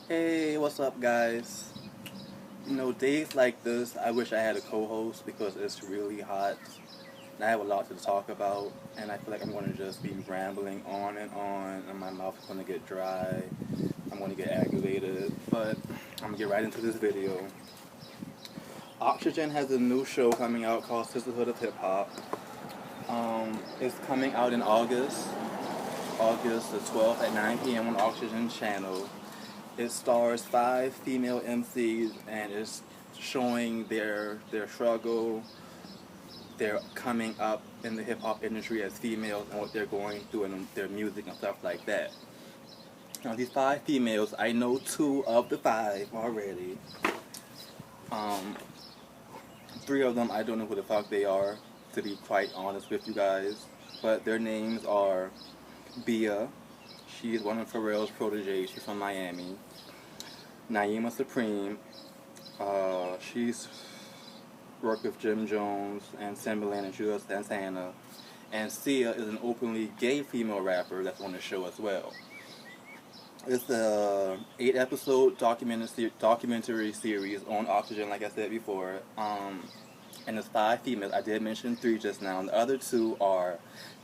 Hey, what's up, guys? Days like this, I wish I had a co-host because it's really hot. And I have a lot to talk about, and I feel like I'm going to just be rambling on, and my mouth is going to get dry. I'm going to get aggravated, but I'm going to get right into this video. Oxygen has a new show coming out called Sisterhood of Hip Hop. It's coming out in August the 12th at 9 p.m. on Oxygen channel. It stars 5 female MCs and is showing their struggle, their coming up in the hip hop industry as females and what they're going through in their music and stuff like that. Now these 5 females, I know 2 of the 5 already. 3 of them I don't know who the fuck they are, to be quite honest with you guys. But their names are Bia. She's one of Pharrell's proteges. She's from Miami. Naima Supreme. She's worked with Jim Jones and Timbaland and Juelz Santana. And Sia is an openly gay female rapper that's on the show as well. It's a 8-episode documentary series on Oxygen, like I said before. And it's 5 females. I did mention 3 just now. And the other 2 are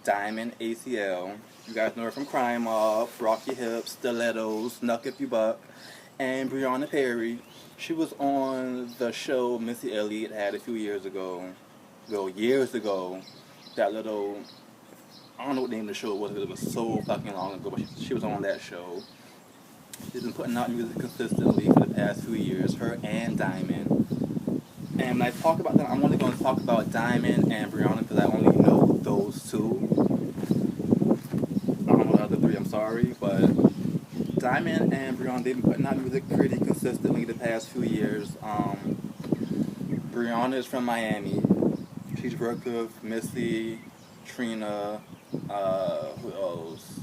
Diamond ACL. You guys know her from Crime Mob, Rock Your Hips, Stilettos, Knuck If You Buck, and Brianna Perry. She was on the show Missy Elliott had a few years ago. That little, I don't know what the name of the show was, but it was so fucking long ago, but she was on that show. She's been putting out music consistently for the past few years, her and Diamond. And when I talk about them, I'm only going to talk about Diamond and Brianna because I only know those 2. I don't know the other 3, I'm sorry, but Diamond and Brianna, they've been putting out music pretty consistently the past few years. Brianna is from Miami. She's worked with Missy, Trina, who else?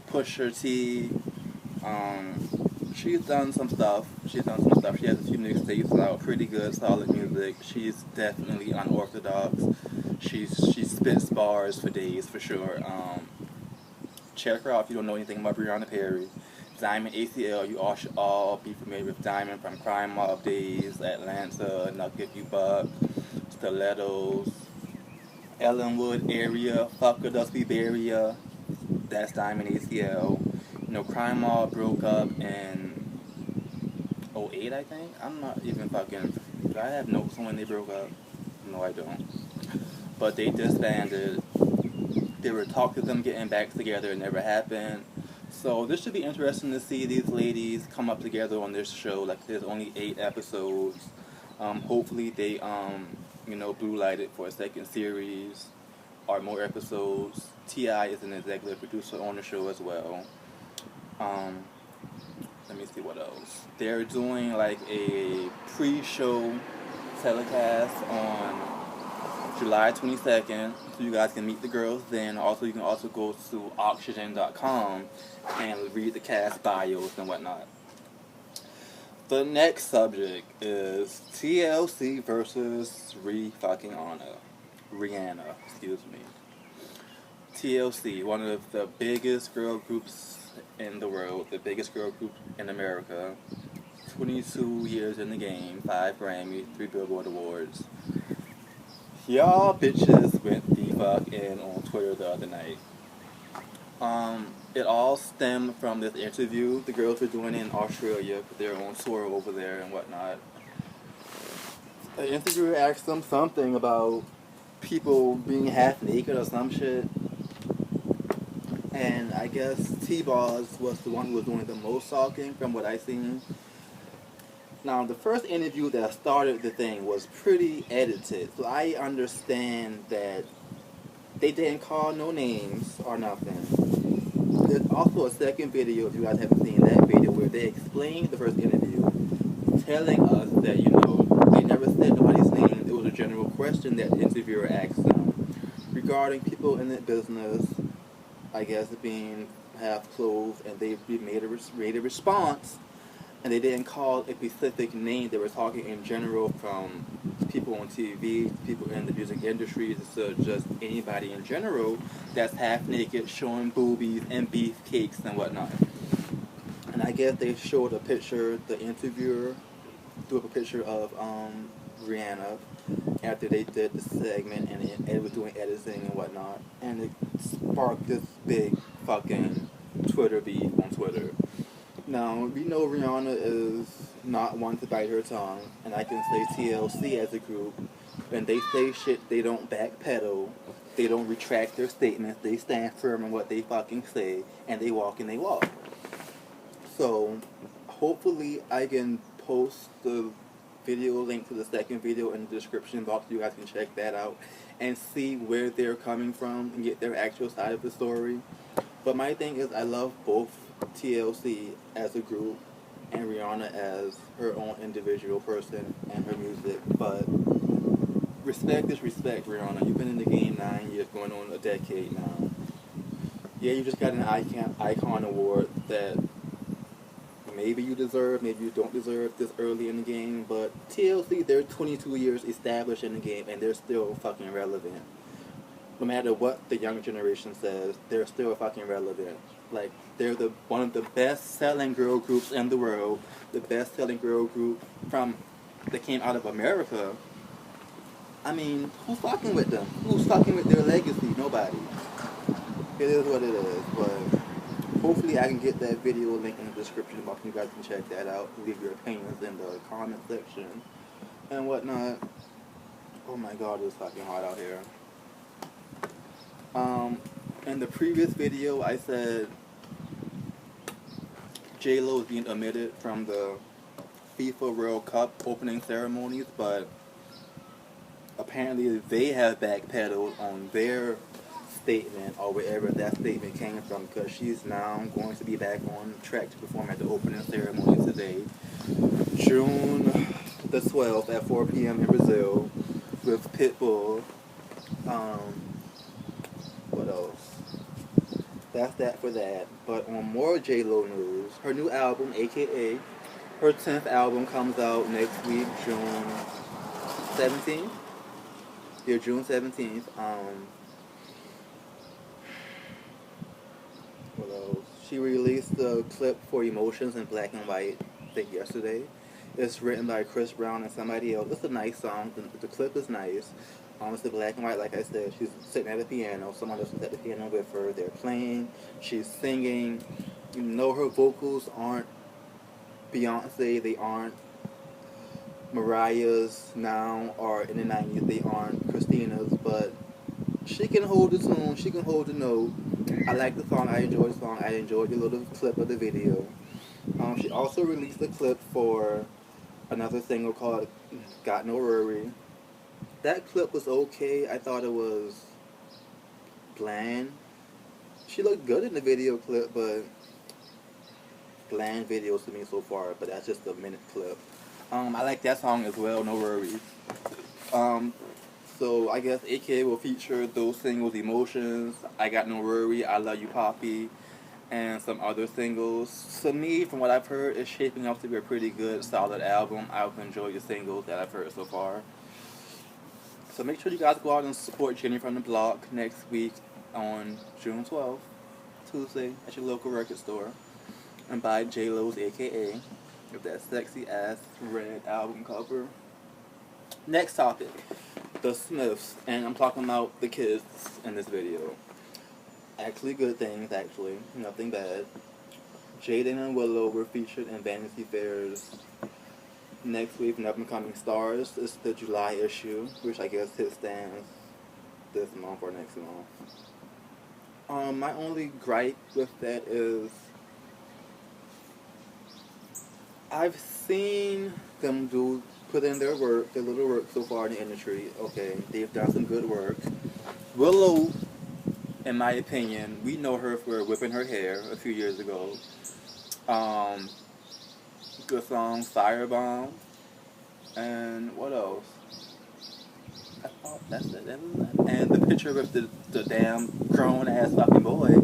Pusha T. She's done some stuff. She has a few mixtapes out, pretty good, solid music. She's definitely unorthodox. She spits bars for days, for sure. Check her out if you don't know anything about Brianna Perry. Diamond ACL, you all should all be familiar with Diamond from Crime Mob days, Atlanta, Knuck If You Buck, Stilettos, Ellenwood area, Fucker Dusty Barrier. That's Diamond ACL. Crime Mob broke up in 2008, I think. I'm not even fucking. Do I have notes on when they broke up? No, I don't. But they disbanded. There were talks of them getting back together. It never happened. So this should be interesting to see these ladies come up together on this show. Like, there's only 8 episodes. Hopefully they, blue lighted for a second series or more episodes. T.I. is an executive producer on the show as well. Let me see what else. They're doing like a pre-show telecast on July 22nd, so you guys can meet the girls then. Also, you can also go to oxygen.com and read the cast bios and whatnot. The next subject is TLC versus Rihanna, excuse me. TLC, one of the biggest girl groups in the world, the biggest girl group in America. 22 years in the game, 5 Grammys, 3 Billboard Awards. Y'all bitches went the fuck in on Twitter the other night. It all stemmed from this interview the girls were doing in Australia, because they're on tour over there and whatnot. The interviewer asked them something about people being half naked or some shit. And I guess T-Boz was the one who was doing the most talking from what I seen. Now, the first interview that started the thing was pretty edited, so I understand that they didn't call no names or nothing. There's also a second video, if you guys haven't seen that video, where they explained the first interview, telling us that, they never said nobody's name. It was a general question that the interviewer asked them regarding people in the business, I guess, being half clothed, and they made a response, and they didn't call a specific name. They were talking in general, from people on TV, people in the music industry, to just anybody in general that's half naked, showing boobies and beefcakes and whatnot. And And I guess they showed a picture, the interviewer threw up a picture of Rihanna after they did the segment, and it was doing editing and whatnot, and it sparked this big fucking Twitter beef on Twitter. Now, we know Rihanna is not one to bite her tongue, and I can say TLC as a group, when they say shit, they don't backpedal, they don't retract their statements, they stand firm in what they fucking say, and they walk and they walk. So, hopefully I can post the video link to the second video in the description box so you guys can check that out and see where they're coming from and get their actual side of the story. But my thing is, I love both TLC as a group and Rihanna as her own individual person and her music. But respect is respect, Rihanna. You've been in the game 9 years, going on a decade now. Yeah, you just got an icon award that maybe you deserve, maybe you don't deserve this early in the game. But TLC, they're 22 years established in the game and they're still fucking relevant. No matter what the young generation says, they're still fucking relevant. Like, they're one of the best-selling girl groups in the world, the best-selling girl group that came out of America. I mean, who's fucking with them? Who's fucking with their legacy? Nobody. It is what it is, but hopefully I can get that video link in the description box. You guys can check that out. Leave your opinions in the comment section and whatnot. Oh my god, it's fucking hot out here. In the previous video, I said J-Lo is being omitted from the FIFA World Cup opening ceremonies, but apparently they have backpedaled on their statement or wherever that statement came from, because she's now going to be back on track to perform at the opening ceremony today, June the 12th at 4 p.m. in Brazil with Pitbull. What else? That's that for that. But on more J-Lo news, her new album, A.K.A., her 10th album comes out next week, June 17th. Yeah, June 17th. What else? She released the clip for Emotions in black and white, I think yesterday. It's written by Chris Brown and somebody else. It's a nice song. The clip is nice. It's the black and white, like I said. She's sitting at the piano. Someone else is at the piano with her. They're playing. She's singing. You know her vocals aren't Beyonce. They aren't Mariah's now, or in the 90s they aren't Christina's. But she can hold the tune. She can hold the note. I like the song. I enjoy the song. I enjoyed the little clip of the video. She also released a clip for another single called Got No Worry. That clip was okay. I thought it was bland. She looked good in the video clip, but bland videos to me so far. But that's just a minute clip. I like that song as well, No Worries. So I guess A.K.A. will feature those singles, Emotions, I Got No Worry, I Love You Poppy, and some other singles. To me, from what I've heard, it's shaping up to be a pretty good, solid album. I've enjoyed the singles that I've heard so far. So make sure you guys go out and support Jenny from the Block next week on June 12th, Tuesday, at your local record store. And buy J-Lo's A.K.A. with that sexy ass red album cover. Next topic, the Smiths, and I'm talking about the kids in this video. Actually good things, actually, nothing bad. Jaden and Willow were featured in Vanity Fair's next week in Up and Coming Stars. It's the July issue, which I guess hit stands this month or next month. My only gripe with that is I've seen them put in their work, their little work so far in the industry. Okay, they've done some good work. Willow, in my opinion, we know her for whipping her hair a few years ago. Good song, Firebomb. And what else? I thought that's it. And the picture with the damn grown-ass fucking boy.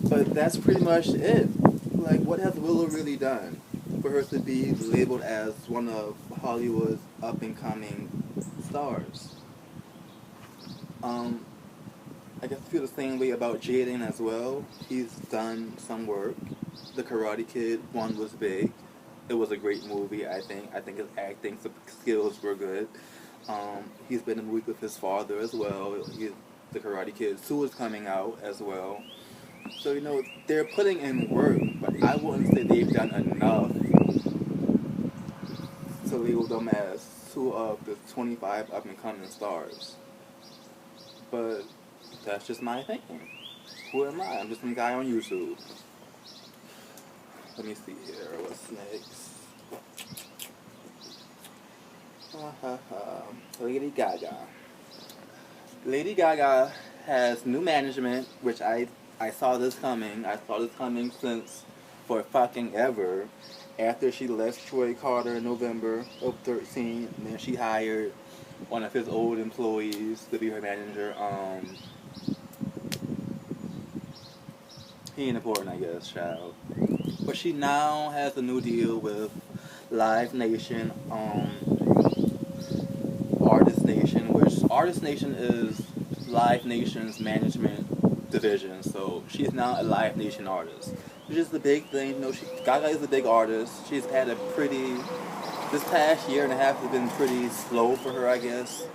But that's pretty much it. Like, what has Willow really done for her to be labeled as one of Hollywood's up-and-coming stars? I guess I feel the same way about Jaden as well. He's done some work. The Karate Kid one was big. It was a great movie, I think. I think his acting skills were good. He's been in a movie with his father as well. The Karate Kid 2 is coming out as well. So, you know, they're putting in work, but I wouldn't say they've done enough to label them as two of the 25 up-and-coming stars. But that's just my opinion. Who am I? I'm just some guy on YouTube. Let me see here. What's next? Lady Gaga. Lady Gaga has new management, which I saw this coming. I saw this coming since for fucking ever. After she left Troy Carter in November of 13, and then she hired one of his old employees to be her manager. He ain't important, I guess, child. But she now has a new deal with Live Nation, Artist Nation, which Artist Nation is Live Nation's management division. So she's now a Live Nation artist, which is the big thing. You know, Gaga is a big artist. She's had a this past year and a half has been pretty slow for her, I guess,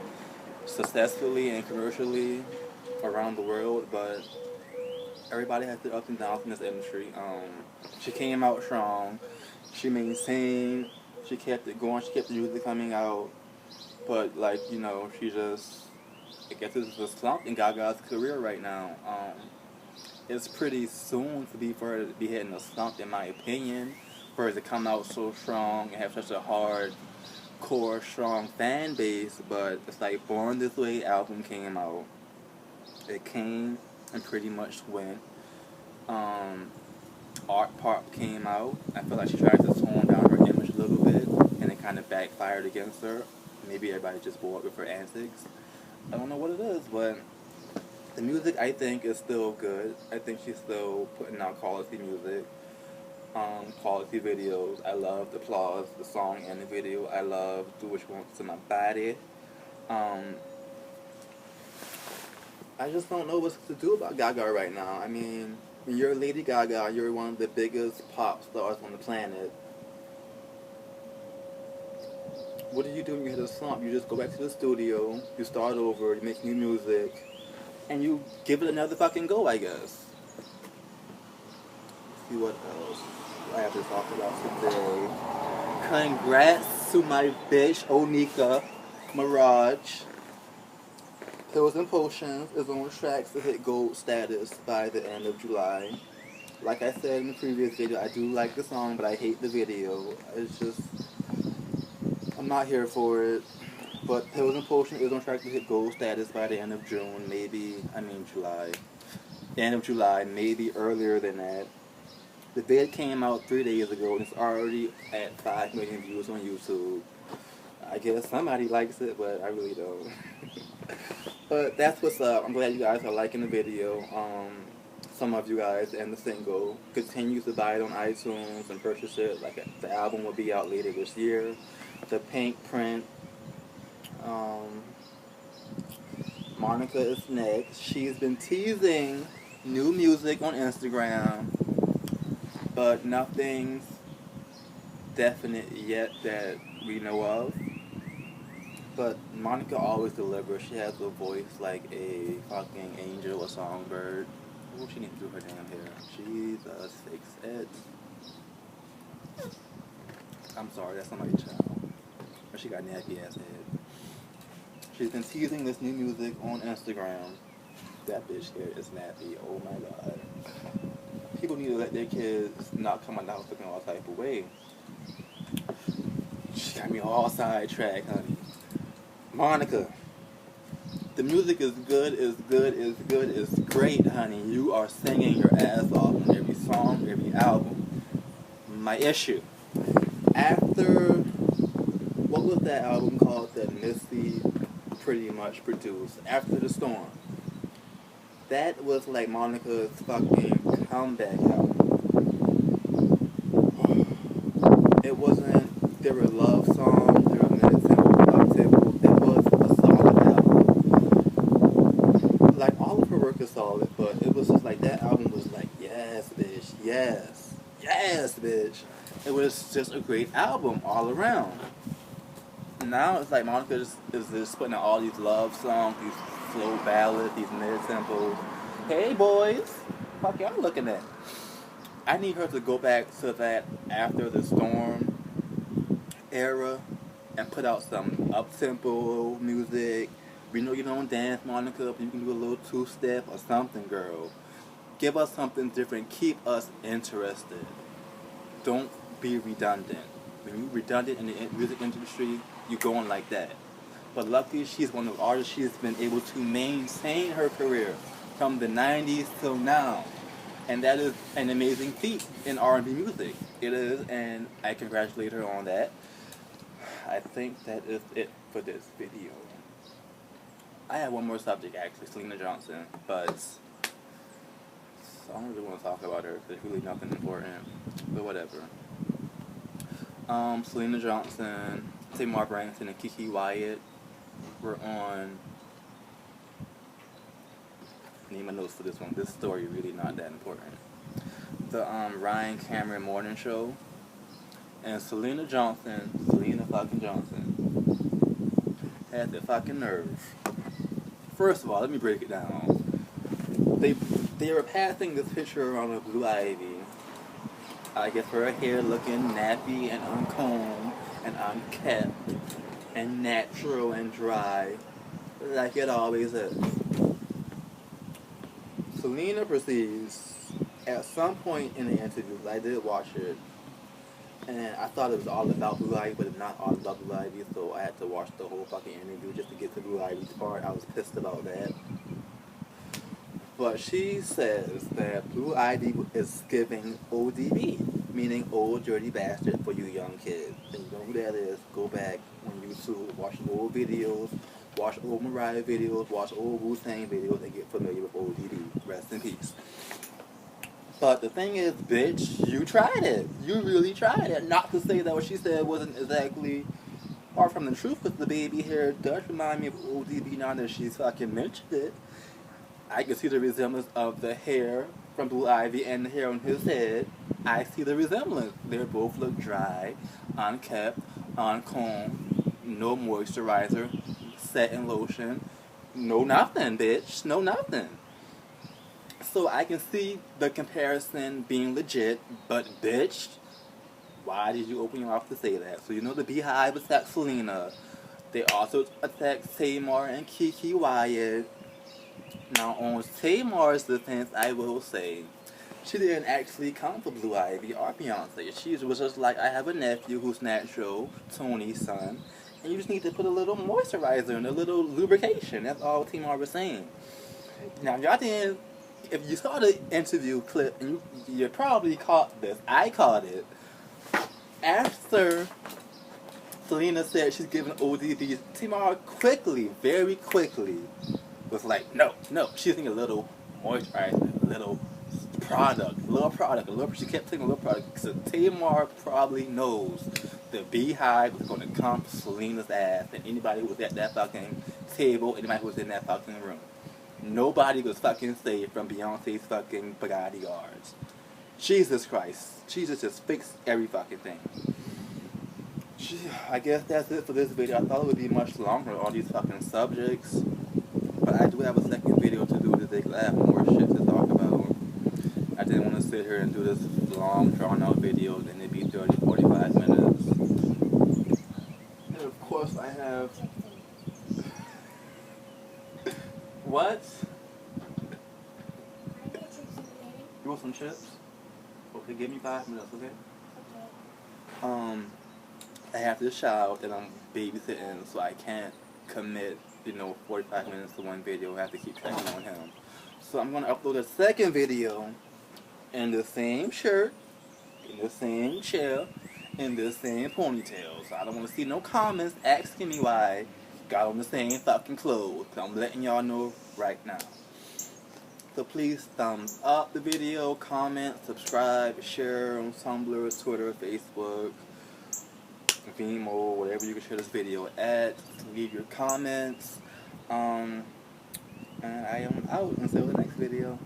successfully and commercially around the world, but everybody has their ups and downs in this industry. She came out strong. She maintained. She kept it going. She kept the music coming out. But, like, you know, she just, I guess this is a slump in Gaga's career right now. It's pretty soon for her to be hitting a slump, in my opinion, for her to come out so strong and have such a hard core, strong fan base. But it's like Born This Way album came out. It came and pretty much went. Art Pop came out. I feel like she tried to tone down her image a little bit, and it kind of backfired against her. Maybe everybody just bored with her antics. I don't know what it is, but the music, I think, is still good. I think she's still putting out quality music, quality videos. I love the Applause, the song and the video. I love Do What You Want to My Body. I just don't know what to do about Gaga right now. I mean, when you're Lady Gaga, you're one of the biggest pop stars on the planet. What do you do when you hit a slump? You just go back to the studio, you start over, you make new music, and you give it another fucking go, I guess. Let's see what else I have to talk about today. Congrats to my bitch, Onika Mirage. Pills and Potions is on track to hit gold status by the end of July. Like I said in the previous video, I do like the song, but I hate the video. It's just, I'm not here for it. But Pills and Potions is on track to hit gold status by the end of June, July. The end of July, maybe earlier than that. The vid came out 3 days ago, and it's already at 5 million views on YouTube. I guess somebody likes it, but I really don't. But that's what's up. I'm glad you guys are liking the video. Some of you guys, and the single. Continue to buy it on iTunes and purchase it. Like, the album will be out later this year. The pink print. Monica is next. She's been teasing new music on Instagram, but nothing's definite yet that we know of. But Monica always delivers. She has a voice like a fucking angel or songbird. Oh, she needs to do her damn hair. Jesus, fix it. I'm sorry, that's somebody's child. But she got a nappy ass head. She's been teasing this new music on Instagram. That bitch hair is nappy. Oh my god. People need to let their kids not come out the house looking all type of way. She got me all sidetracked, honey. Monica, the music is good, is great, honey. You are singing your ass off on every song, every album. My issue, after, what was that album called that Missy pretty much produced? After the Storm. That was like Monica's fucking comeback album. It wasn't, there were love songs, there were minutes and uptempo. It was a solid album. Like, all of her work is solid, but it was just like, that album was like, yes, bitch, yes, yes. just a great album all around. Now it's like Monica is just putting out all these love songs, these slow ballads, these mid-tempos. Hey boys, fuck y'all looking at? I need her to go back to that After the Storm era and put out some up-tempo music. We know you don't dance, Monica, but you can do a little two-step or something, girl. Give us something different. Keep us interested. Don't be redundant. When you're redundant in the music industry, you're going like that. But luckily, she's one of the artists. She's been able to maintain her career from the 90s till now. And that is an amazing feat in R&B music. It is, and I congratulate her on that. I think that is it for this video. I have one more subject, actually, Selena Johnson, but I don't really want to talk about her because it's really nothing important, but whatever. Selena Johnson, Tamar Braxton, and Kiki Wyatt were on. I need my notes for this one. This story really not that important. The Ryan Cameron Morning Show, and Selena fucking Johnson, had the fucking nerve. First of all, let me break it down. They were passing this picture around of Blue Ivy. I guess her hair looking nappy and uncombed and unkept and natural and dry, like it always is. Selena proceeds, at some point in the interview, I did watch it, and I thought it was all about Blue Ivy, but it's not all about Blue Ivy, so I had to watch the whole fucking interview just to get to Blue Ivy's part. I was pissed about that. But she says that Blue Ivy is giving ODB, meaning old dirty bastard for you young kids. And you know who that is, go back on YouTube, watch old videos, watch old Mariah videos, watch old Wu-Tang videos, and get familiar with ODB. Rest in peace. But the thing is, bitch, you tried it. You really tried it. Not to say that what she said wasn't exactly far from the truth, because the baby hair does remind me of ODB now that she's fucking mentioned it. I can see the resemblance of the hair from Blue Ivy and the hair on his head. I see the resemblance. They both look dry, unkept, uncombed, no moisturizer, setting lotion, no nothing, bitch, no nothing. So I can see the comparison being legit, but bitch, why did you open your mouth to say that? So you know the Beehive attacked Selena. They also attacked Tamar and Kiki Wyatt. Now, on Tamar's defense, I will say, she didn't actually come for Blue Ivy or Beyonce. She was just like, I have a nephew who's natural, Tony's son, and you just need to put a little moisturizer and a little lubrication. That's all Tamar was saying. Now, y'all didn't, if you saw the interview clip, and you probably caught this, I caught it. After Selena said she's giving ODB, Tamar quickly, very quickly, was like, no, she's thinking a little moisturizer, a little product, she kept taking a little product, so Tamar probably knows the Beehive was going to come to Selena's ass, and anybody who was at that fucking table, anybody who was in that fucking room. Nobody was fucking safe from Beyonce's fucking bodyguards. Jesus Christ. Jesus just fixed every fucking thing. I guess that's it for this video. I thought it would be much longer on these fucking subjects. But I do have a second video to do today because I have more shit to talk about. I didn't want to sit here and do this long, drawn-out video and it'd be 30, 45 minutes. And of course I have... What? You want some chips? Okay, give me 5 minutes, okay? I have this child that I'm babysitting, so I can't commit, 45 minutes to one video. I have to keep checking on him. So I'm going to upload a second video in the same shirt, in the same chair, in the same ponytail. So I don't want to see no comments asking me why I got on the same fucking clothes. So I'm letting y'all know right now. So please thumbs up the video, comment, subscribe, share on Tumblr, Twitter, Facebook, Vimeo, whatever you can share this video at. Leave your comments. And I am out until the next video.